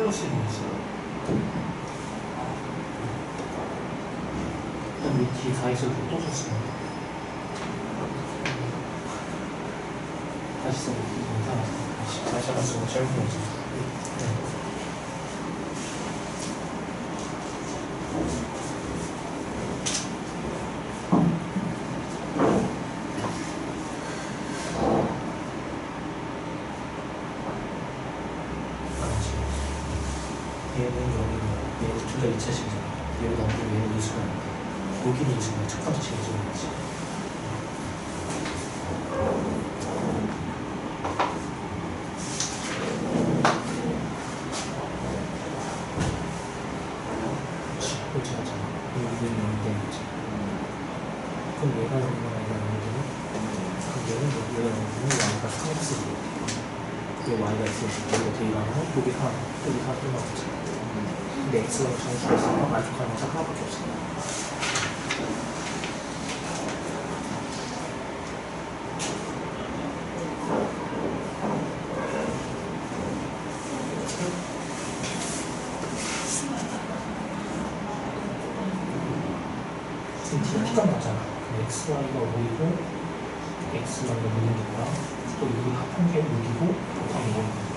플러스 1이 있어요. 일단 이 뒤에 4 있어도 또 썼습니다. 다시 써볼게요. 이상하죠. 다시 한번 쓰고 잘못 보지. 네. 얘는 여기는 얘는 둘 다 2차식이잖아. 얘보다 안 얘는 이수가 있는데 여기는 이수가 첫 번째 식이 들어있지. 그렇지 않잖아. 여기는 0대이지. 그럼 얘가 얼마나 얘가 0대고 그럼 얘는 여기가 0대고 y가 3x고 여기 y가 있으니까 여기가 대입하면 여기 3, 여기 4 끝나겠지. 근데 x가 정수가 있으면 알파카는 하나밖에 없어. 지금 t가 맞잖아. xy가 5이고 xy가 6이니까 또 여기 합한 게 6이고 곱하기 5.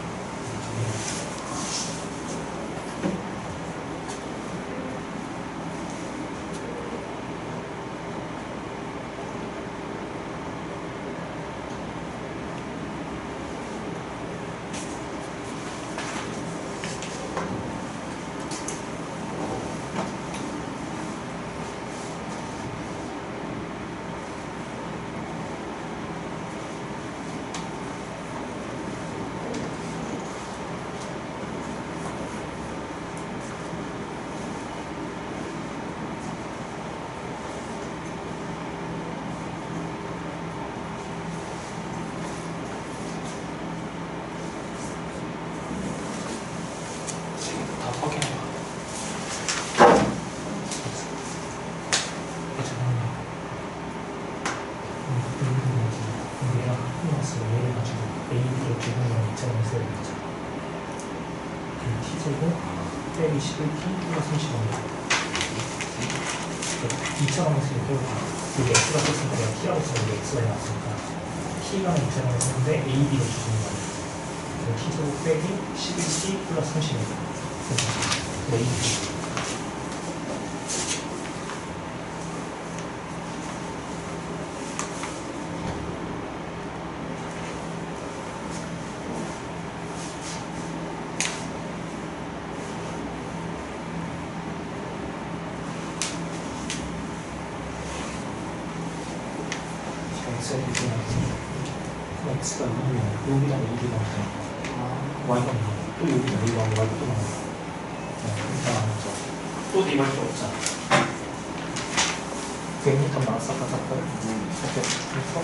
빼기 11t 플러스 30원이야. 2차방에 쓰니까 여기 x가 썼으니까 내가 t라고 쓰는데 x가 나왔으니까 t가 2차방에 썼는데 ab로 주시는 거예요. t 제곱 빼기 11t 플러스 30원. 그래서 ab. x가 2면 여기다가 2이 나오잖아. y가 나와. 또 여기다가 2가 나오고 y가 또 나와. 일단 안 나오죠. 또 대입할 수 없잖아. 100m 나왔어? 아까 이렇게 해서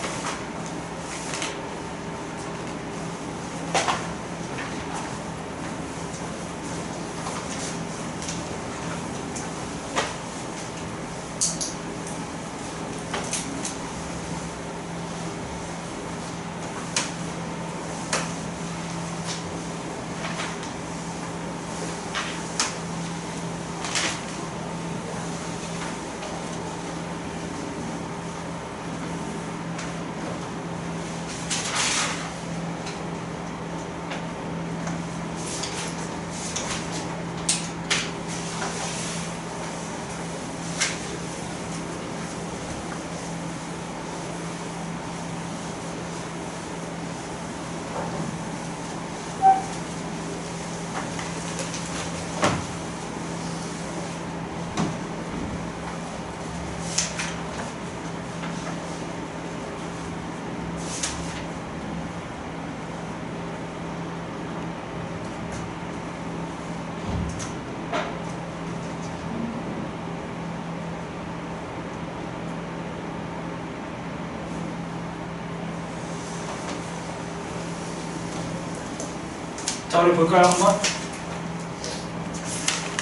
자, 우리 볼까요, 한번?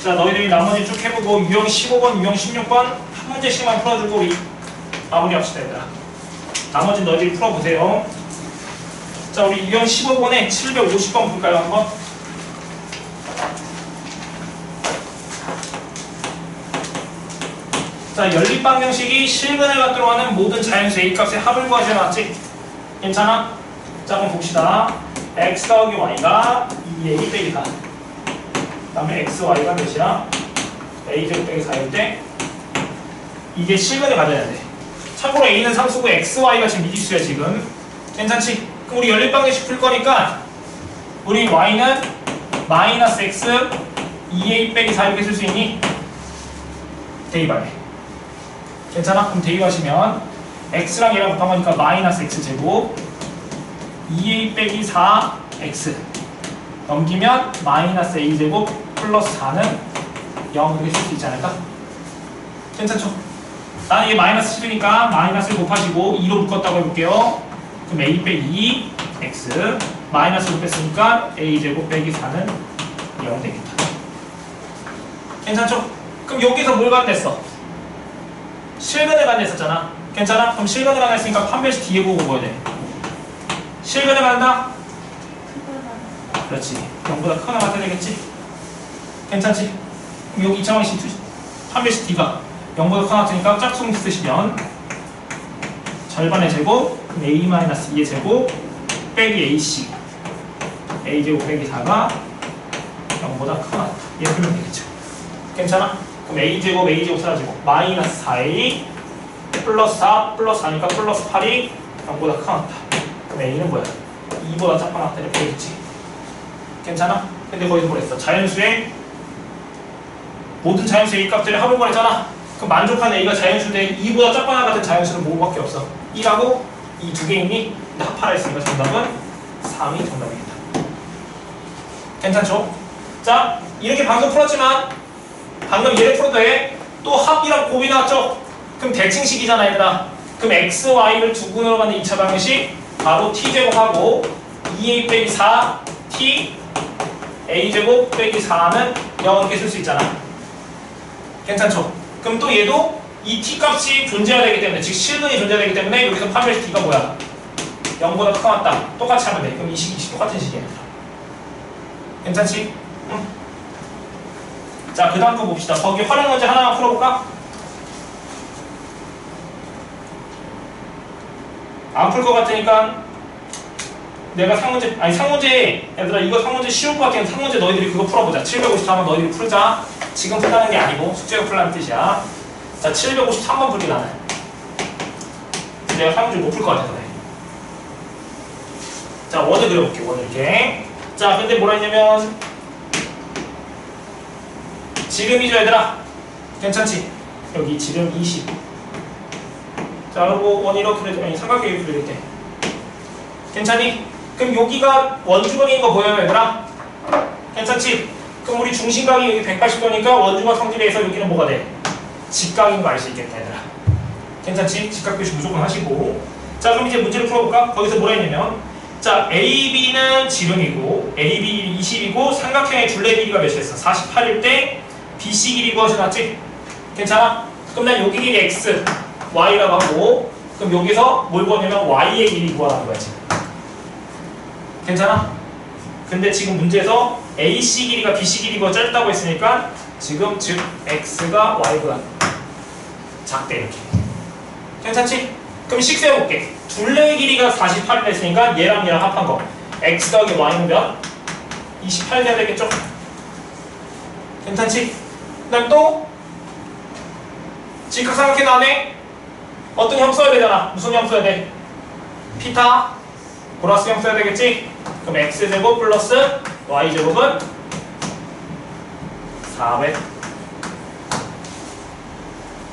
자, 너희들이 나머지 쭉 해보고 유형 15번, 유형 16번 한 문제씩만 풀어주고 우리 마무리합시다, 얘들아. 나머지 너희들이 풀어보세요. 자, 우리 유형 15번에 750번 볼까요, 한번? 자, 연립방정식이 실근을 갖도록 하는 모든 자연수 A값의 합을 구하셔 놨지? 괜찮아? 자, 그럼 봅시다. x 더하기 y가 2a 빼기 4. 그 다음에 x, y가 몇이야? a제곱 빼기 4일 때 이게 실근을 가져야 돼. 참고로 a는 상수고 x, y가 지금 미지수야 지금. 괜찮지? 그럼 우리 연립방정식 풀 거니까 우리 y는 마이너스 x 2a 빼기 4 이렇게 쓸 수 있니? 대입하래. 괜찮아? 그럼 대입하시면 x랑 얘랑 곱한 거니까 마이너스 x 제곱 2a 빼기 4x 넘기면 마이너스 a 제곱 플러스 4는 0 이렇게 쓸 수 있지 않을까? 괜찮죠? 나는 이게 마이너스 10이니까 마이너스를 곱하시고 2로 묶었다고 해볼게요. 그럼 a 빼기 2x 마이너스를 곱했으니까 a 제곱 빼기 4는 0 되겠다. 괜찮죠? 그럼 여기서 뭘 갖냈어? 실근을 갖냈었잖아. 괜찮아? 그럼 실근을 갖냈으니까 판별식 뒤에 보고 뭐야 돼? 실근을 갖는다? 그렇지. 0보다 크거나 같아야 되겠지? 괜찮지? 그럼 여기 2차원의 C 판별식 D가 0보다 크거나 같으니까 짝퉁 쓰시면 절반의 제곱 그럼 A-2의 제곱 빼기 AC A제곱 빼기 4가 0보다 크거나 같다. 이렇게 하면 되겠죠. 괜찮아? 그럼 A제곱 A제곱 사라지고 마이너스 4A 플러스 4 플러스 4니까 플러스 8이 0보다 크거나 같다. 그럼 A는 뭐야? 2보다 작거나 같다 이렇게 되겠지. 괜찮아? 근데 거기서 뭐랬어? 자연수의 모든 자연수의 A 값들을 합을 구했잖아. 그럼 만족하는 A가 자연수인데 2보다 작거나 같은 자연수는 뭐밖에 없어? 1하고 이 두 개 있니? 근데 합하라 했으니까 정답은 3이 정답이겠다. 괜찮죠? 자, 이렇게 방금 풀었지만 방금 얘를 풀어도 돼. 또 합이랑 곱이 나왔죠? 그럼 대칭식이잖아 얘들아. 그럼 x, y를 두 군으로 받는 2차 방정식 바로 t제곱하고 2a 빼기 4 t a제곱 빼기 4는 0 이렇게 쓸 수 있잖아. 괜찮죠? 그럼 또 얘도 이 t값이 존재해야 되기 때문에 즉 실근이 존재해야 되기 때문에 여기서 판별식 t가 뭐야? 0보다 크다 같다. 똑같이 하면 돼. 그럼 이 식 똑같은 식이야. 괜찮지? 응. 자, 그 다음 거 봅시다. 거기 활용 문제 하나만 풀어볼까? 안 풀 것 같으니까 내가 상문제, 아니 상문제, 얘들아 이거 상문제 쉬울 것 같으면 상문제 너희들이 그거 풀어보자. 753번 너희들이 풀자. 지금 풀라는 게 아니고 숙제가 풀라는 뜻이야. 자, 753번 풀기 나는. 내가 상문제 못 풀 것 같아서 그래. 자, 원을 그려볼게. 원을 이렇게. 자, 근데 뭐라 했냐면 지름이죠 얘들아. 괜찮지? 여기 지름 20. 자, 그리고 원이로 그려줘. 아니 삼각형이 그려줄게. 괜찮니? 그럼 여기가 원주각인 거 보여요 얘들아? 괜찮지? 그럼 우리 중심각이 여기 180도니까 원주각 성질에서 여기는 뭐가 돼? 직각인 거 알 수 있겠다 얘들아. 괜찮지? 직각 표시 무조건 하시고. 자, 그럼 이제 문제를 풀어볼까? 거기서 뭐라 했냐면 자, AB는 지름이고 AB 20이고 삼각형의 둘레 길이가 몇이었어? 48일 때 BC 길이 구하셔놨지? 괜찮아? 그럼 난 여기 길이 X, Y라고 하고 그럼 여기서 뭘 구하냐면 Y의 길이 구하라는 거야 지금. 괜찮아? 근데 지금 문제에서 AC 길이가 BC 길이보다 짧다고 했으니까 지금 즉 X가 Y보다 작대 이렇게. 괜찮지? 그럼 식 세워볼게. 둘레의 길이가 48이 됐으니까 얘랑 얘랑 합한 거 X 더하기 Y는 몇? 28 돼야 되겠죠? 괜찮지? 그 다음 또 직각삼각형 안에 어떤 형 써야 되잖아. 무슨 형 써야 돼? 피타 보라스 형 써야 되겠지? 그럼 X제곱 플러스 Y제곱은 400.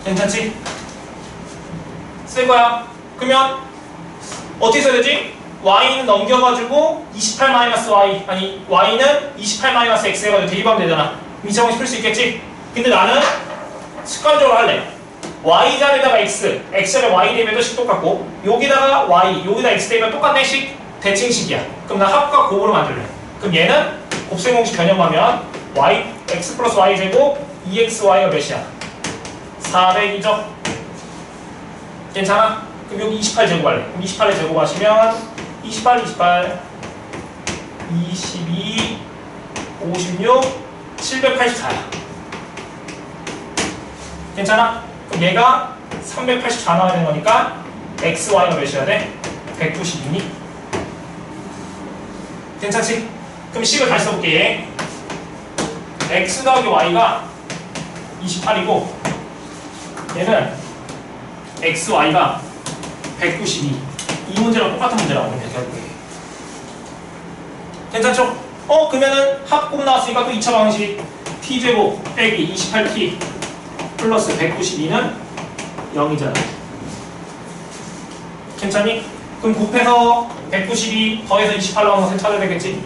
괜찮지? 쓸 거야. 그러면 어떻게 써야 되지? Y는 넘겨가지고 28-Y 아니 Y는 28-X 해가지고 대입하면 되잖아. 이 상황이 풀 수 있겠지? 근데 나는 습관적으로 할래. Y자리에다가 X, X자리에 Y 대입해도 식 똑같고 여기다가 Y, 여기다 X 대입하면 똑같네 식? 대칭식이야. 그럼 나 합과 곱으로 만들래. 그럼 얘는 곱셈 공식 변형하면 Y, X 플러스 Y 제곱 2XY가 몇이야? 400이죠? 괜찮아? 그럼 여기 28 제곱할래. 그럼 28을 제곱하시면 28, 22, 56, 784야. 괜찮아? 그럼 얘가 384 나와야 되는 거니까 XY가 몇이어야 돼? 192니? 괜찮지? 그럼 식을 다시 써볼게. X 더하기 Y가 28이고 얘는 XY가 192. 이 문제랑 똑같은 문제라고 보면 결국에. 괜찮죠? 그러면은 합곱 나왔으니까 또 2차 방식 t제곱 빼기 28t 플러스 192는 0이잖아. 괜찮니? 그럼 곱해서 192 더해서 28 나오는 거 찾아야 되겠지?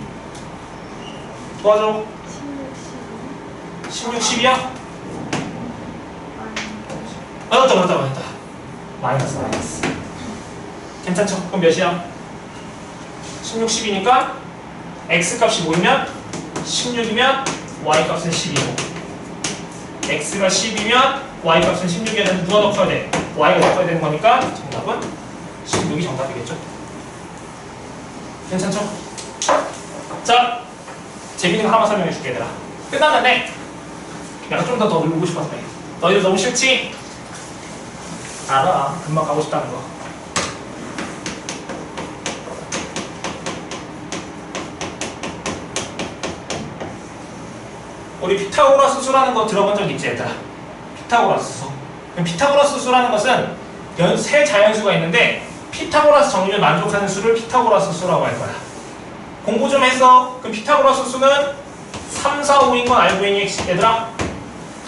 도와줘. 16, 10이야? 맞았다. 마이너스. 괜찮죠? 그럼 몇이야? 16, 10이니까 x값이 뭐이면 16이면 y값은 12고 x가 10이면 y값은 16이어야 되는데 누가 더 커야 돼? y가 더 커야 되는 거니까 정답은 16이 정답이겠죠? 괜찮죠? 자, 재밌는 거 하나 설명해 줄게 얘들아. 끝났는데 내가 좀 더 놀고 싶었어. 너희들 너무 싫지? 알아. 금방 가고 싶다는 거. 우리 피타고라스 수라는 거 들어본 적 있지 얘들아? 피타고라스 수. 그럼 피타고라스 수라는 것은 세 자연수가 있는데 피타고라스 정리를 만족하는 수를 피타고라스 수라고 할 거야. 공부 좀 했어. 그럼 피타고라스 수는 3, 4, 5인 건 알고 있니 얘들아?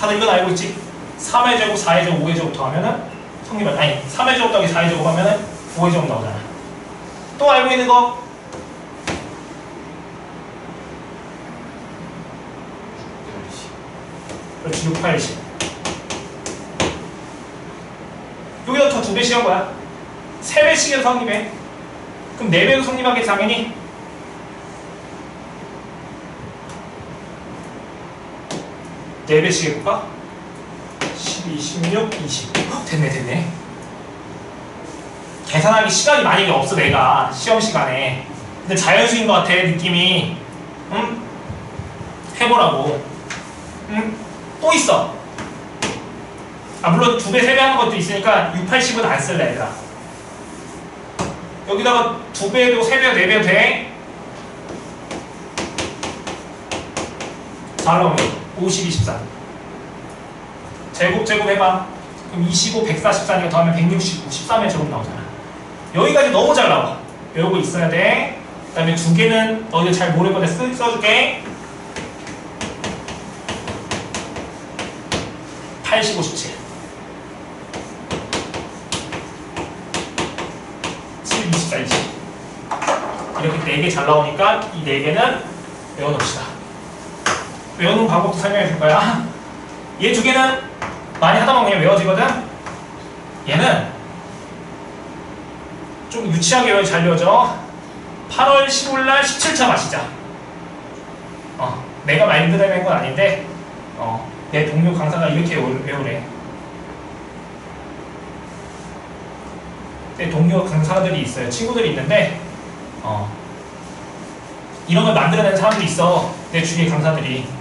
다들 이건 알고 있지? 3의 제곱, 4의 제곱, 5의 제곱 더하면은 성립을 아니 3의 제곱 더하기 4의 제곱 하면은 5의 제곱 나오잖아. 또 알고 있는 거? 그렇지, 6, 8, 10. 여기다 더 2배 씌운 거야. 3배씩에서 성립해. 그럼 4배도 성립하겠지 당연히. 네 배씩 해볼까? 12, 16, 20. 됐네. 계산하기 시간이 만약에 없어 내가 시험 시간에. 근데 자연수인 것 같아 느낌이. 응? 해보라고. 응? 또 있어. 물론 2배, 3배 하는 것도 있으니까 6, 80은 안 쓸래 얘들아. 여기다가 2배도 3배도 4배도 돼. 잘 나오네. 50, 24. 제곱 해봐. 그럼 25, 144니까 더하면 169, 13의 제곱 나오잖아. 여기까지 너무 잘 나와. 외우고 있어야 돼. 그 다음에 2개는 너희들 잘 모를 건데 써줄게. 80, 57. 7, 24, 20. 이렇게 4개 잘 나오니까 이 4개는 외워놓읍시다. 외우는 방법도 설명해 줄 거야. 얘 2개는 많이 하다 보면 그냥 외워지거든? 얘는 좀 유치하게 잘 외워져. 8월 15일날 17차 마시자. 내가 마인드대로 한 건 아닌데 내 동료 강사가 이렇게 외우래. 내 동료 강사들이 있어요. 친구들이 있는데 이런 걸 만들어내는 사람들이 있어. 내 주위에 강사들이.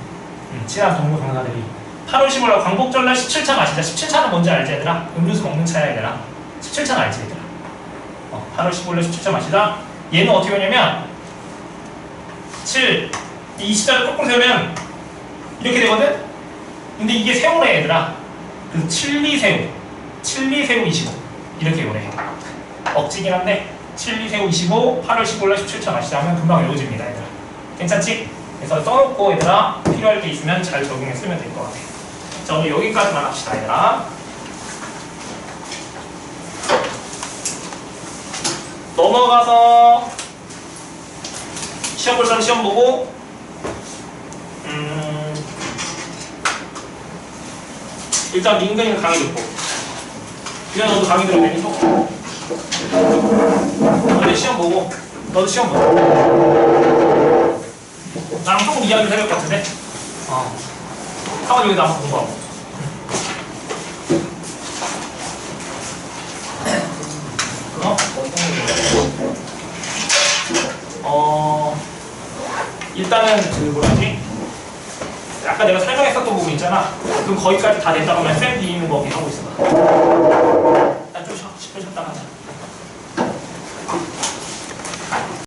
친한 동료 강사들이 8월 15일 광복절날 17차 마시자. 17차는 뭔지 알지 얘들아? 음료수 먹는 차야 얘들아. 17차는 알지 얘들아? 8월 15일날 17차 마시자. 얘는 어떻게 하냐면 7, 이 20자를 거꾸로 세우면 이렇게 되거든? 근데 이게 세우래 얘들아. 그래서 7, 2, 세우 7, 2, 세우 25 이렇게 오래. 억지긴 한데 7, 2, 세우 25 8월 15일날 17차 마시자 하면 금방 외워집니다 얘들아. 괜찮지? 그래서 써놓고 얘들아 필요할 때 있으면 잘 적용해 쓰면 될 것 같아. 자, 오늘 여기까지만 합시다 얘들아. 넘어가서 시험 볼 사람 시험 보고 일단 민근이는 강의 듣고 그냥 너도 강의 들으면 되니? 너네 시험 보고 너도 시험 보고 나랑 조금 이야기를 해야 될 것 같은데? 사가지고 여기다 한번 공부하고. 일단은 그 뭐라지? 아까 내가 설명했었던 부분 있잖아. 그럼 거기까지 다 됐다고 하면 쌤 뒤에 있는 거 하고 있어 봐. 좀 쉬었다가 하자.